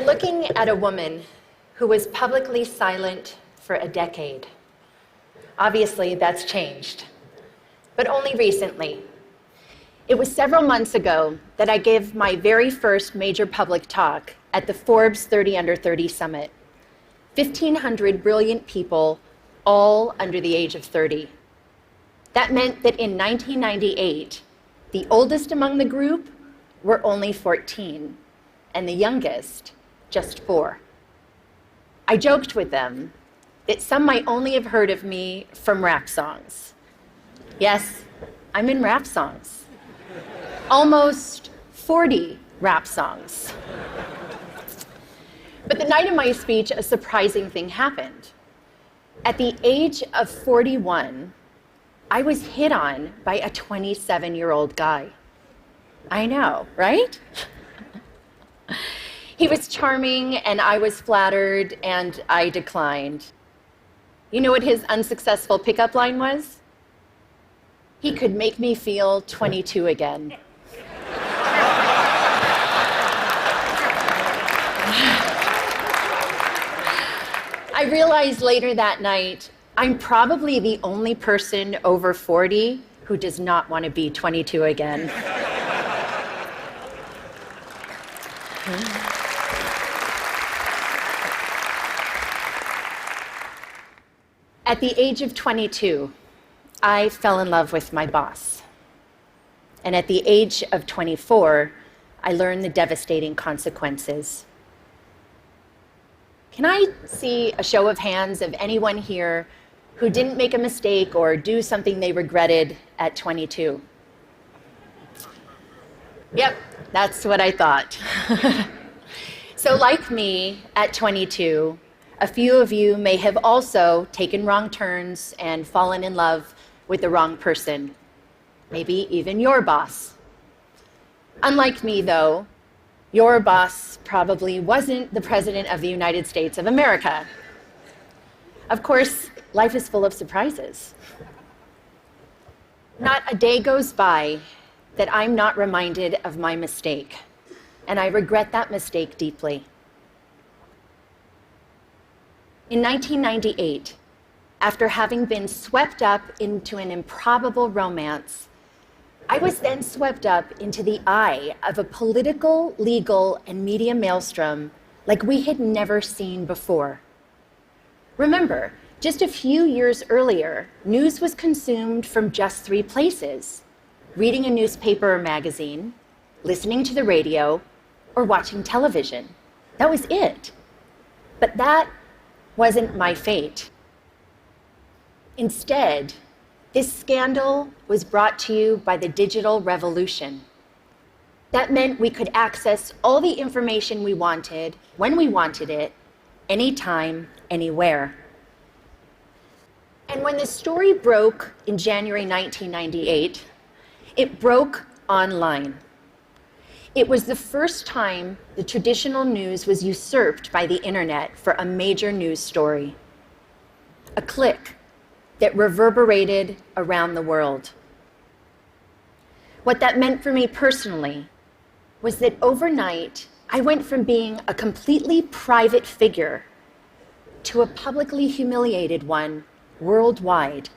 looking at a woman who was publicly silent for a decade. Obviously, that's changed, but only recently. It was several months ago that I gave my very first major public talk at the Forbes 30 Under 30 Summit. 1,500 brilliant people, all under the age of 30. That meant that in 1998, the oldest among the group were only 14, and the youngest just 4. I joked with them that some might only have heard of me from rap songs. Yes, I'm in rap songs. Almost 40 rap songs. But the night of my speech, a surprising thing happened. At the age of 41, I was hit on by a 27-year-old guy. I know, right? He was charming, and I was flattered, and I declined. You know what his unsuccessful pickup line was? He could make me feel 22 again. I realized later that night, I'm probably the only person over 40 who does not want to be 22 again. At the age of 22, I fell in love with my boss. And at the age of 24, I learned the devastating consequences. Can I see a show of hands of anyone here who didn't make a mistake or do something they regretted at 22? Yep, that's what I thought. So like me, at 22, a few of you may have also taken wrong turns and fallen in love with the wrong person, maybe even your boss. Unlike me, though, your boss probably wasn't the President of the United States of America. Of course, life is full of surprises. Not a day goes by that I'm not reminded of my mistake, and I regret that mistake deeply. In 1998, after having been swept up into an improbable romance, I was then swept up into the eye of a political, legal, and media maelstrom like we had never seen before. Remember, just a few years earlier, news was consumed from just 3 places: reading a newspaper or magazine, listening to the radio, or watching television. That was it. But that wasn't my fate. Instead, this scandal was brought to you by the digital revolution. That meant we could access all the information we wanted, when we wanted it, anytime, anywhere. And when the story broke in January 1998, it broke online. It was the first time the traditional news was usurped by the internet for a major news story. A click that reverberated around the world. What that meant for me personally was that overnight, I went from being a completely private figure to a publicly humiliated one worldwide.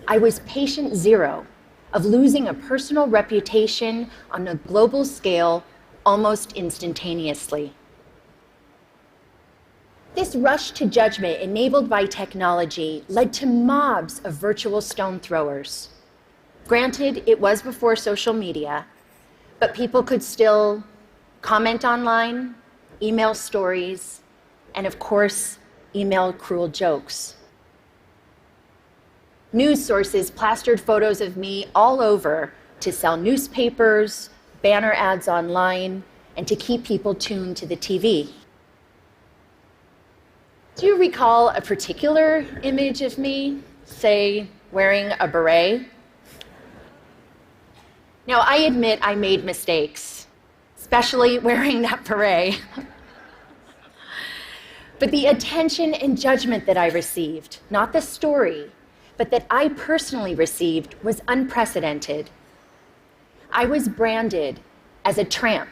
I was patient zero of losing a personal reputation on a global scale almost instantaneously. This rush to judgment enabled by technology led to mobs of virtual stone throwers. Granted, it was before social media, but people could still comment online, email stories, and of course, email cruel jokes. News sources plastered photos of me all over to sell newspapers, banner ads online, and to keep people tuned to the TV. Do you recall a particular image of me, say, wearing a beret? Now, I admit I made mistakes, especially wearing that beret. But the attention and judgment that I received, not the story, but that I personally received, was unprecedented. I was branded as a tramp,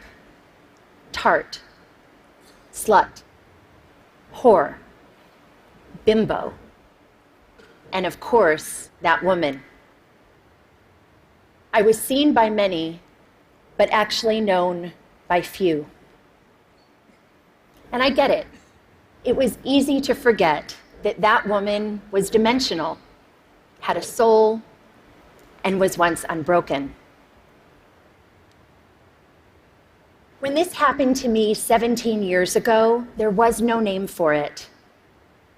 tart, slut, whore, bimbo, and of course, that woman. I was seen by many, but actually known by few. And I get it. It was easy to forget that that woman was dimensional, had a soul, and was once unbroken. When this happened to me 17 years ago, there was no name for it.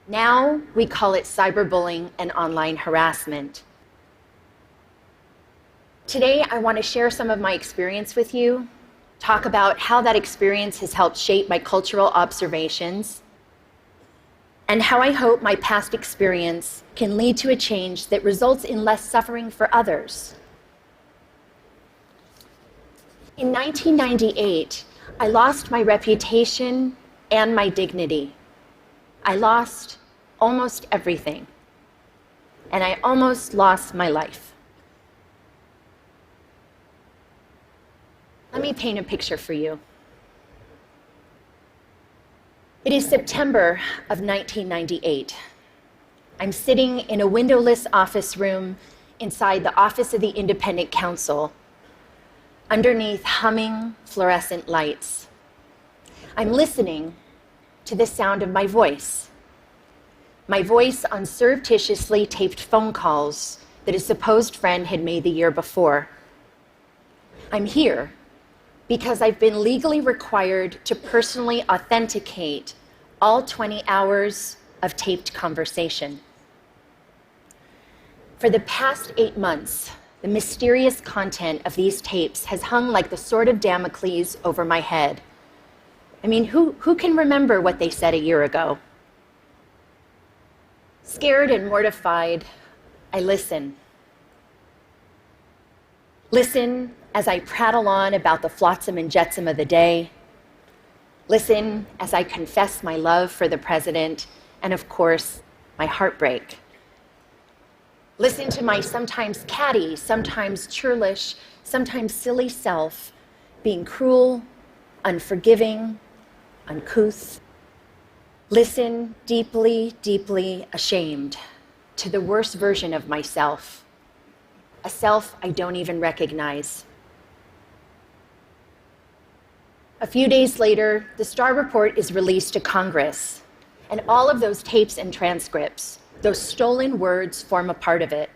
Now we call it cyberbullying and online harassment. Today, I want to share some of my experience with you, talk about how that experience has helped shape my cultural observations, and how I hope my past experience can lead to a change that results in less suffering for others. In 1998, I lost my reputation and my dignity. I lost almost everything, and I almost lost my life. Let me paint a picture for you. It is September of 1998. I'm sitting in a windowless office room inside the Office of the Independent Counsel, underneath humming fluorescent lights. I'm listening to the sound of my voice on surreptitiously taped phone calls that a supposed friend had made the year before. I'm here because I've been legally required to personally authenticate all 20 hours of taped conversation. For the past 8 months, the mysterious content of these tapes has hung like the sword of Damocles over my head. I mean, who can remember what they said a year ago? Scared and mortified, I listen. Listen as I prattle on about the flotsam and jetsam of the day. Listen as I confess my love for the president and, of course, my heartbreak. Listen to my sometimes catty, sometimes churlish, sometimes silly self being cruel, unforgiving, uncouth. Listen deeply, deeply ashamed to the worst version of myself, a self I don't even recognize. A few days later, the Starr Report is released to Congress, and all of those tapes and transcripts, those stolen words, form a part of it.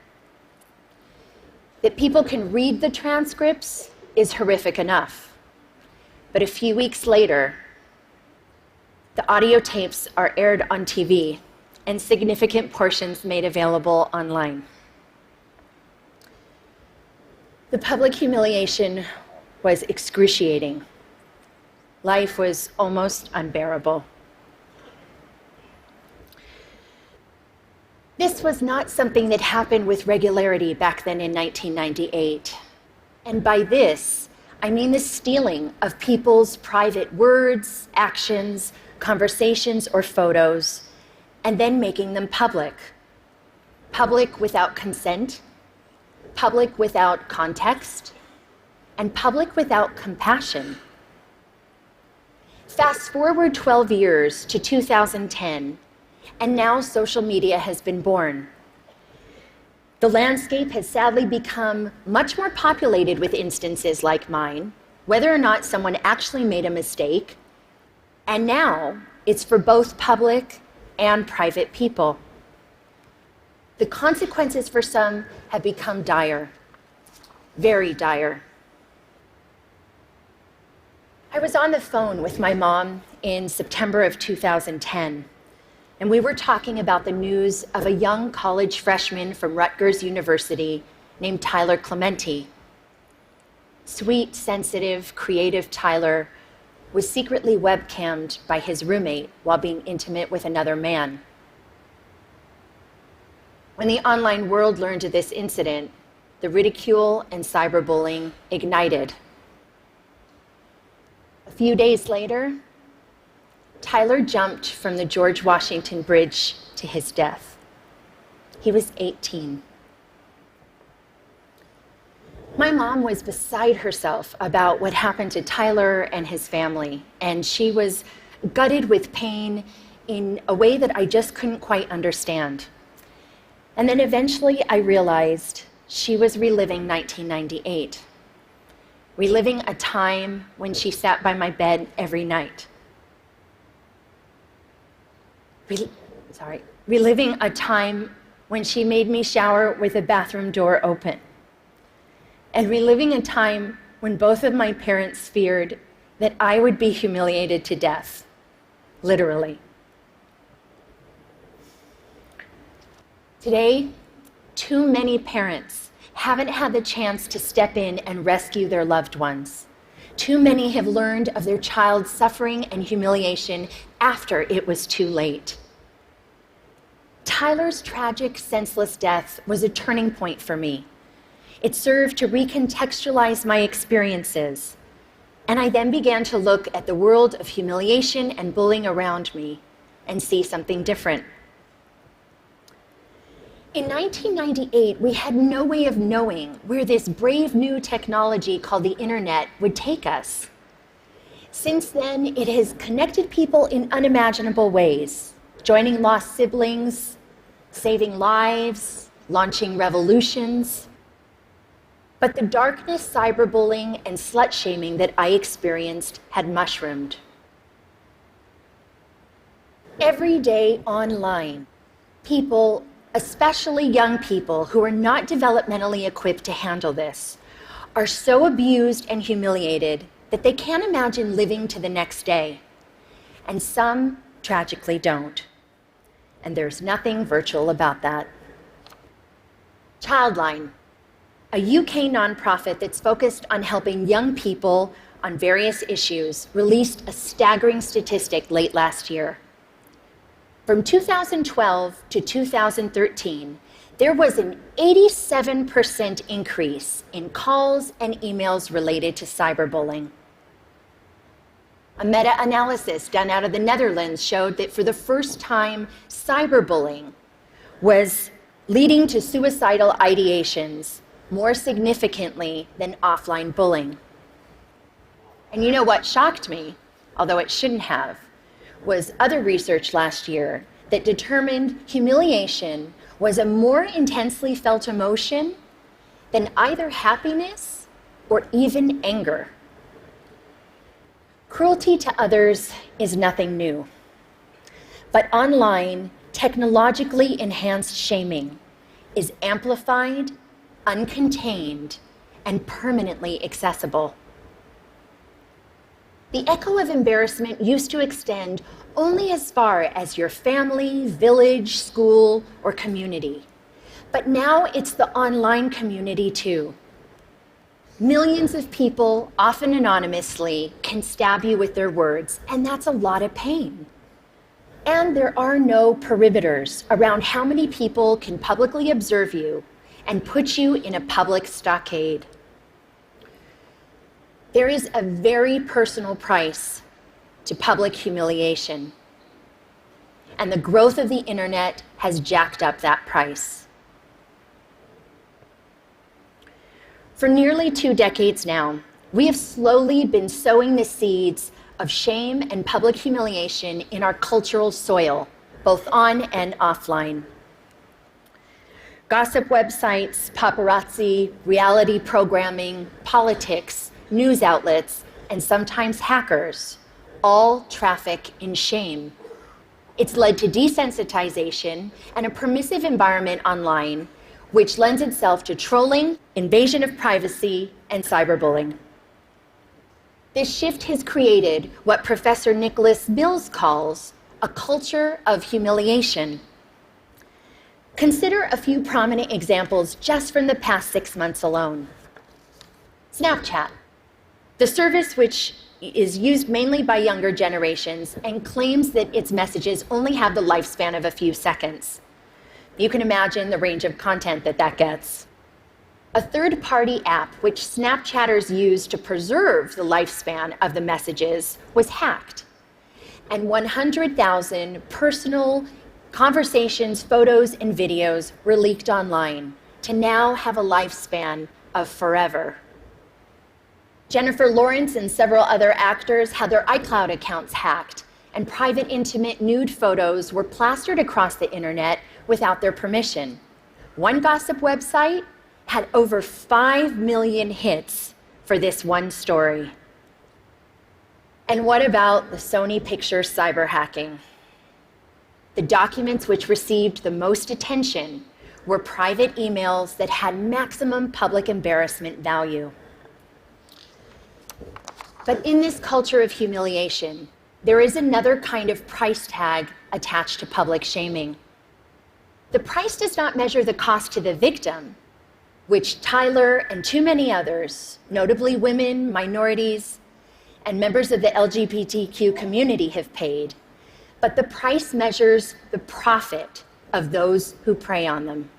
That people can read the transcripts is horrific enough. But a few weeks later, the audio tapes are aired on TV and significant portions made available online. The public humiliation was excruciating. Life was almost unbearable. This was not something that happened with regularity back then in 1998. And by this, I mean the stealing of people's private words, actions, conversations, or photos, and then making them public. Public without consent, public without context, and public without compassion. Fast forward 12 years to 2010, and now social media has been born. The landscape has sadly become much more populated with instances like mine, whether or not someone actually made a mistake, and now it's for both public and private people. The consequences for some have become dire, very dire. I was on the phone with my mom in September of 2010, and we were talking about the news of a young college freshman from Rutgers University named Tyler Clementi. Sweet, sensitive, creative Tyler was secretly webcammed by his roommate while being intimate with another man. When the online world learned of this incident, the ridicule and cyberbullying ignited. A few days later, Tyler jumped from the George Washington Bridge to his death. He was 18. My mom was beside herself about what happened to Tyler and his family, and she was gutted with pain in a way that I just couldn't quite understand. And then eventually I realized she was reliving 1998, reliving a time when she sat by my bed every night. Reliving a time when she made me shower with the bathroom door open. And reliving a time when both of my parents feared that I would be humiliated to death, literally. Today, too many parents haven't had the chance to step in and rescue their loved ones. Too many have learned of their child's suffering and humiliation after it was too late. Tyler's tragic, senseless death was a turning point for me. It served to recontextualize my experiences, and I then began to look at the world of humiliation and bullying around me and see something different. In 1998, we had no way of knowing where this brave new technology called the internet would take us. Since then, it has connected people in unimaginable ways, joining lost siblings, saving lives, launching revolutions. But the darkness, cyberbullying, and slut-shaming that I experienced had mushroomed. Every day online, people, especially young people who are not developmentally equipped to handle this, are so abused and humiliated that they can't imagine living to the next day. And some, tragically, don't. And there's nothing virtual about that. Childline, a UK nonprofit that's focused on helping young people on various issues, released a staggering statistic late last year. From 2012 to 2013, there was an 87% increase in calls and emails related to cyberbullying. A meta-analysis done out of the Netherlands showed that for the first time, cyberbullying was leading to suicidal ideations more significantly than offline bullying. And you know what shocked me, although it shouldn't have, was other research last year that determined humiliation was a more intensely felt emotion than either happiness or even anger. Cruelty to others is nothing new. But online, technologically enhanced shaming is amplified, uncontained, and permanently accessible. The echo of embarrassment used to extend only as far as your family, village, school, or community. But now it's the online community too. Millions of people, often anonymously, can stab you with their words, and that's a lot of pain. And there are no perimeters around how many people can publicly observe you and put you in a public stockade. There is a very personal price to public humiliation, and the growth of the internet has jacked up that price. For nearly 2 decades now, we have slowly been sowing the seeds of shame and public humiliation in our cultural soil, both on and offline. Gossip websites, paparazzi, reality programming, politics, news outlets, and sometimes hackers all traffic in shame. It's led to desensitization and a permissive environment online, which lends itself to trolling, invasion of privacy, and cyberbullying. This shift has created what Professor Nicholas Mills calls a culture of humiliation. Consider a few prominent examples just from the past 6 months alone. Snapchat, the service which is used mainly by younger generations and claims that its messages only have the lifespan of a few seconds. You can imagine the range of content that gets. A third-party app which Snapchatters use to preserve the lifespan of the messages was hacked, and 100,000 personal conversations, photos, and videos were leaked online to now have a lifespan of forever. Jennifer Lawrence and several other actors had their iCloud accounts hacked, and private, intimate nude photos were plastered across the internet without their permission. One gossip website had over 5 million hits for this one story. And what about the Sony Pictures cyber hacking? The documents which received the most attention were private emails that had maximum public embarrassment value. But in this culture of humiliation, there is another kind of price tag attached to public shaming. The price does not measure the cost to the victim, which Tyler and too many others, notably women, minorities, and members of the LGBTQ community have paid, but the price measures the profit of those who prey on them.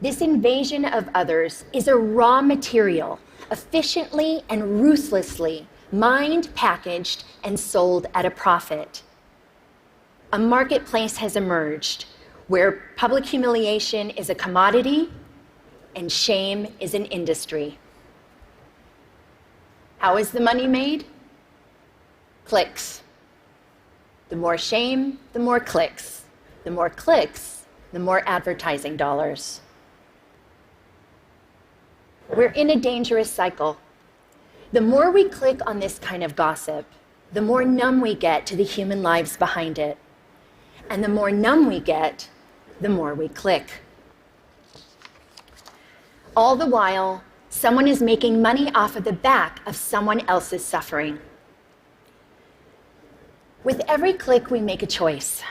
This invasion of others is a raw material, efficiently and ruthlessly mined, packaged, and sold at a profit. A marketplace has emerged where public humiliation is a commodity and shame is an industry. How is the money made? Clicks. The more shame, the more clicks. The more clicks, the more advertising dollars. We're in a dangerous cycle. The more we click on this kind of gossip, the more numb we get to the human lives behind it. And the more numb we get, the more we click. All the while, someone is making money off of the back of someone else's suffering. With every click, we make a choice.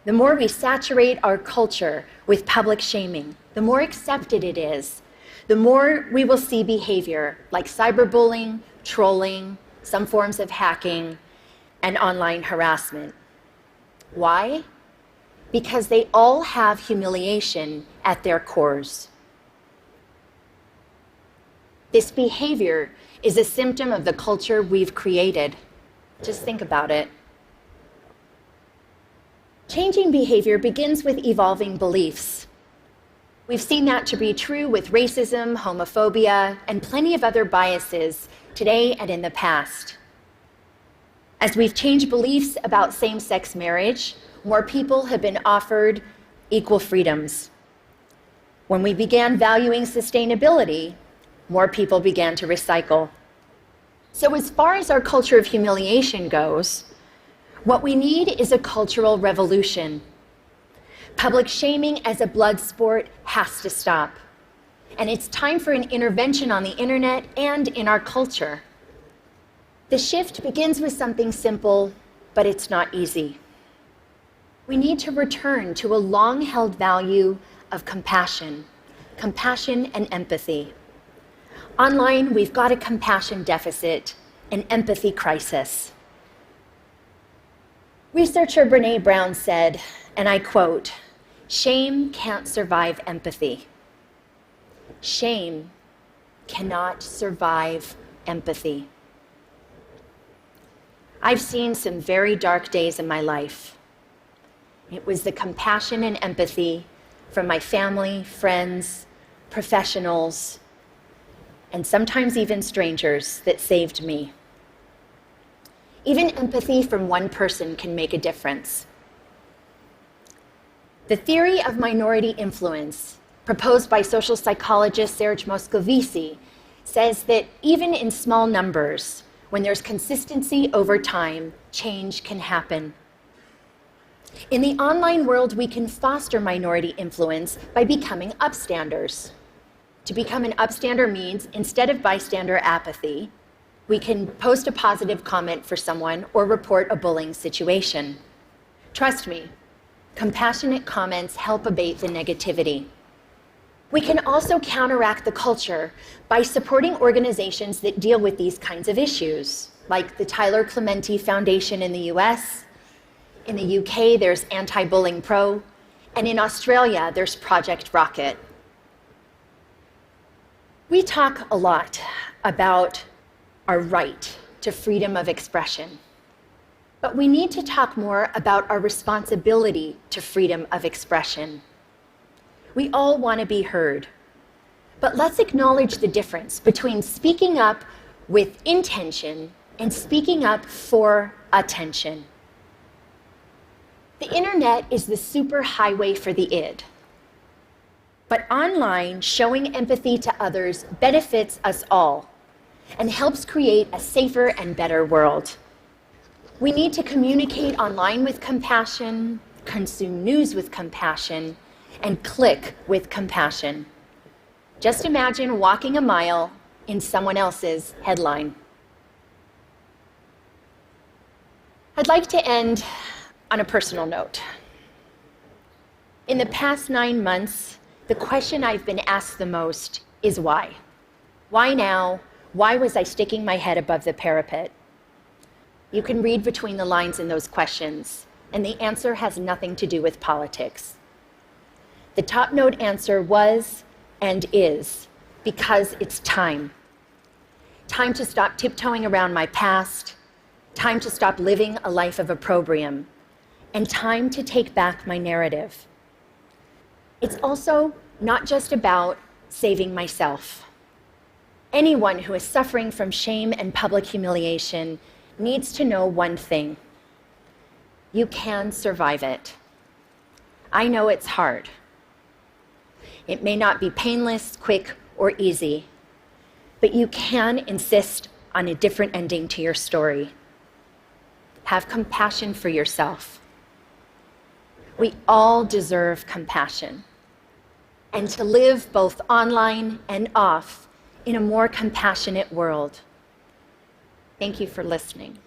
The more we saturate our culture with public shaming, the more accepted it is, the more we will see behavior like cyberbullying, trolling, some forms of hacking, and online harassment. Why? Because they all have humiliation at their cores. This behavior is a symptom of the culture we've created. Just think about it. Changing behavior begins with evolving beliefs. We've seen that to be true with racism, homophobia, and plenty of other biases today and in the past. As we've changed beliefs about same-sex marriage, more people have been offered equal freedoms. When we began valuing sustainability, more people began to recycle. So as far as our culture of humiliation goes, what we need is a cultural revolution. Public shaming as a blood sport has to stop. And it's time for an intervention on the internet and in our culture. The shift begins with something simple, but it's not easy. We need to return to a long-held value of compassion and empathy. Online, we've got a compassion deficit, an empathy crisis. Researcher Brené Brown said, and I quote, "Shame can't survive empathy. Shame cannot survive empathy." I've seen some very dark days in my life. It was the compassion and empathy from my family, friends, professionals, and sometimes even strangers that saved me. Even empathy from one person can make a difference. The theory of minority influence, proposed by social psychologist Serge Moscovici, says that even in small numbers, when there's consistency over time, change can happen. In the online world, we can foster minority influence by becoming upstanders. To become an upstander means, instead of bystander apathy, we can post a positive comment for someone or report a bullying situation. Trust me, compassionate comments help abate the negativity. We can also counteract the culture by supporting organizations that deal with these kinds of issues, like the Tyler Clementi Foundation in the US. In the UK, there's Anti-Bullying Pro, and in Australia, there's Project Rocket. We talk a lot about our right to freedom of expression, but we need to talk more about our responsibility to freedom of expression. We all want to be heard, but let's acknowledge the difference between speaking up with intention and speaking up for attention. The internet is the superhighway for the id. But online, showing empathy to others benefits us all and helps create a safer and better world. We need to communicate online with compassion, consume news with compassion, and click with compassion. Just imagine walking a mile in someone else's headline. I'd like to end on a personal note. In the past 9 months, the question I've been asked the most is why? Why now? Why was I sticking my head above the parapet? You can read between the lines in those questions, and the answer has nothing to do with politics. The top note answer was and is because it's time. Time to stop tiptoeing around my past, time to stop living a life of opprobrium, and time to take back my narrative. It's also not just about saving myself. Anyone who is suffering from shame and public humiliation needs to know one thing. You can survive it. I know it's hard. It may not be painless, quick, or easy, but you can insist on a different ending to your story. Have compassion for yourself. We all deserve compassion, and to live both online and off in a more compassionate world. Thank you for listening.